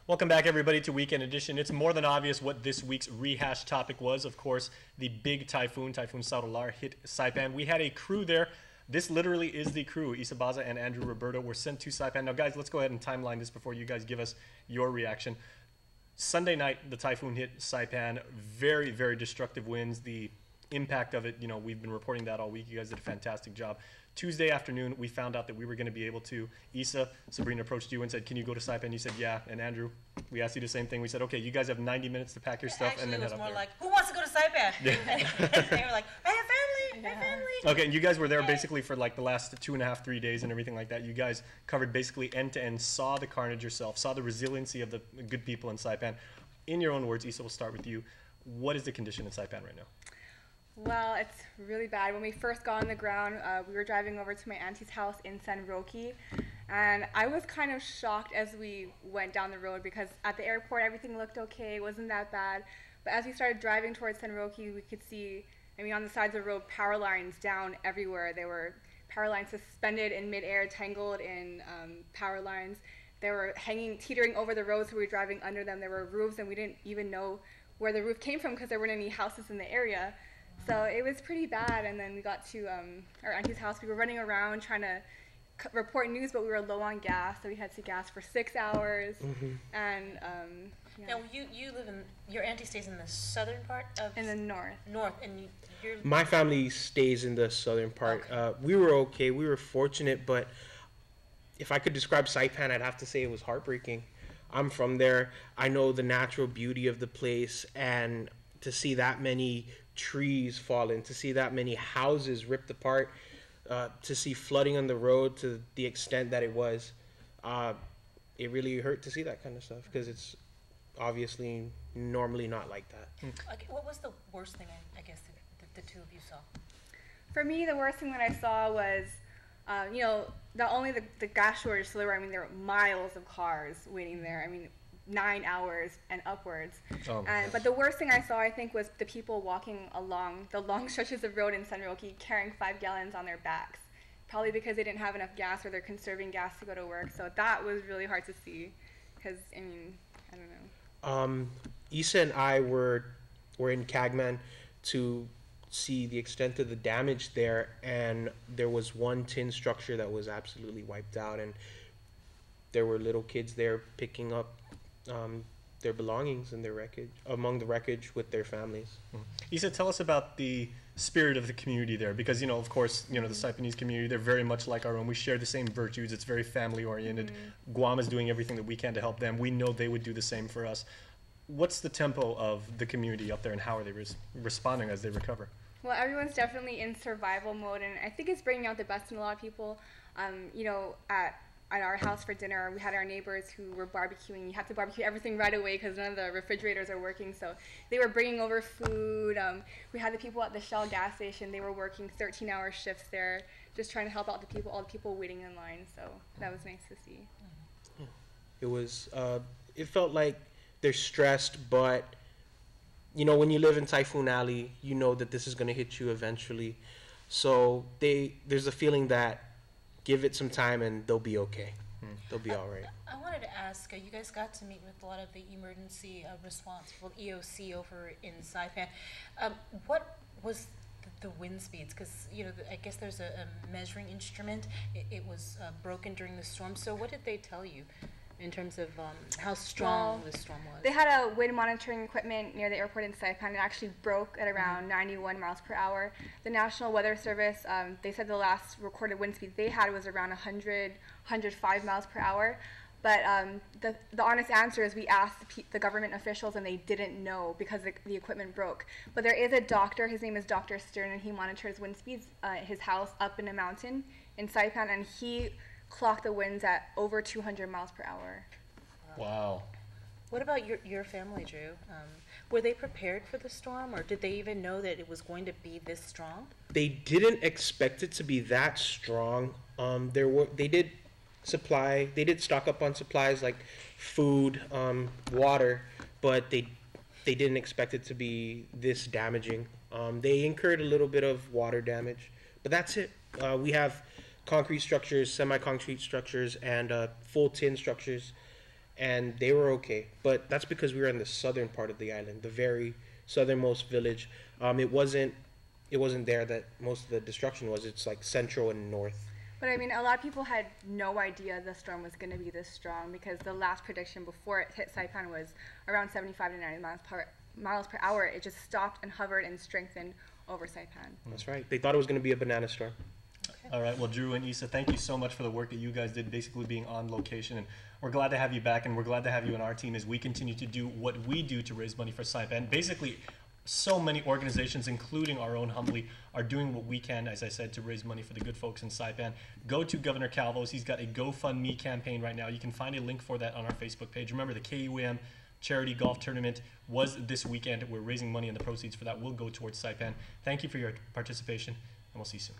Welcome back, everybody, to Weekend Edition. It's more than obvious what this week's rehash topic was. Of course, the big Typhoon Soudelor, hit Saipan. We had a crew there. This literally is the crew. Baza and Andrew Roberto were sent to Saipan. Now, guys, let's go ahead and timeline this before you guys give us your reaction. Sunday night, the typhoon hit Saipan. Very, very destructive winds. The impact of it, you know, we've been reporting that all week. You guys did a fantastic job. Tuesday afternoon, we found out that we were going to be able to. Sabrina approached you and said, "Can you go to Saipan?" You said, "Yeah." And Andrew, we asked you the same thing. We said, "Okay, you guys have 90 minutes to pack your stuff and then head up there." Actually, it was more like, "Who wants to go to Saipan?" Yeah. They were like, "I have family, I have family." Okay, and you guys were there basically for like the last 2.5, 3 days and everything like that. You guys covered basically end to end, saw the carnage yourself, saw the resiliency of the good people in Saipan. In your own words, Issa, we'll start with you. What is the condition in Saipan right now? Well, it's really bad. When we first got on the ground, we were driving over to my auntie's house in San Roque, and I was kind of shocked as we went down the road because at the airport everything looked okay, it wasn't that bad. But as we started driving towards San Roque, we could see, I mean, on the sides of the road, power lines down everywhere. There were power lines suspended in midair, tangled in power lines. They were hanging, teetering over the road, so we were driving under them. There were roofs, and we didn't even know where the roof came from because there weren't any houses in the area. So it was pretty bad, and then we got to our auntie's house. We were running around trying to report news, but we were low on gas, so we had to gas for 6 hours. And yeah. Now you live in, your auntie stays in the southern part of? In the north. North, and you're? My family stays in the southern part. Okay. We were okay. We were fortunate, but if I could describe Saipan, I'd have to say it was heartbreaking. I'm from there. I know the natural beauty of the place, and to see that many trees fallen, to see that many houses ripped apart, to see flooding on the road to the extent that it was, it really hurt to see that kind of stuff because it's obviously normally not like that. Okay, what was the worst thing, I guess, the two of you saw? For me, the worst thing that I saw was, you know, not only the gas shortage, so I mean, there were miles of cars waiting there. I mean, 9 hours and upwards. But the worst thing I saw, I think, was the people walking along the long stretches of road in San Roque carrying 5 gallons on their backs, probably because they didn't have enough gas or they're conserving gas to go to work. So that was really hard to see because, I mean, I don't know. Issa and I were in Cagman to see the extent of the damage there, and there was one tin structure that was absolutely wiped out, and there were little kids there picking up their belongings and their wreckage, among the wreckage with their families. Issa, tell us about the spirit of the community there, because, you know, of course, you know, the Saipanese community, they're very much like our own. We share the same virtues. It's very family oriented. Guam is doing everything that we can to help them. We know they would do the same for us. What's the tempo of the community up there, and how are they responding as they recover? Well, everyone's definitely in survival mode, and I think it's bringing out the best in a lot of people. You know, at our house for dinner, we had our neighbors who were barbecuing. You have to barbecue everything right away because none of the refrigerators are working, so they were bringing over food. We had the people at the Shell gas station. They were working 13-hour shifts there, just trying to help out all the people waiting in line, so that was nice to see. It was, it felt like they're stressed, but, you know, when you live in Typhoon Alley, you know that this is going to hit you eventually. So there's a feeling that give it some time and they'll be okay. They'll be all right. I wanted to ask, you guys got to meet with a lot of the emergency response, well, EOC over in Saipan. What was the wind speeds? Because, you know, I guess there's a measuring instrument. It was broken during the storm. So what did they tell you in terms of how strong the storm was? They had a wind monitoring equipment near the airport in Saipan. It actually broke at around 91 miles per hour. The National Weather Service, they said the last recorded wind speed they had was around 105 miles per hour. But the honest answer is we asked the government officials and they didn't know because the equipment broke. But there is a doctor, his name is Dr. Stern, and he monitors wind speeds at his house up in a mountain in Saipan, and he clocked the winds at over 200 miles per hour. Wow. What about your family, Drew? Were they prepared for the storm, or did they even know that it was going to be this strong? They didn't expect it to be that strong. They did stock up on supplies like food, water, but they didn't expect it to be this damaging. They incurred a little bit of water damage, but that's it. We have concrete structures, semi-concrete structures, and full tin structures. and they were okay. But that's because we were in the southern part of the island, the very southernmost village. It wasn't there that most of the destruction was. It's like central and north. But I mean, a lot of people had no idea the storm was going to be this strong, because the last prediction before it hit Saipan was around 75 to 90 miles per hour. It just stopped and hovered and strengthened over Saipan. That's right. They thought it was going to be a banana storm. All right. Well, Drew and Issa, thank you so much for the work that you guys did, basically being on location. And we're glad to have you back, and we're glad to have you in our team as we continue to do what we do to raise money for Saipan. Basically, so many organizations, including our own Humbly, are doing what we can, as I said, to raise money for the good folks in Saipan. Go to Governor Calvo's. He's got a GoFundMe campaign right now. You can find a link for that on our Facebook page. Remember, the KUAM Charity Golf Tournament was this weekend. We're raising money, and the proceeds for that will go towards Saipan. Thank you for your participation, and we'll see you soon.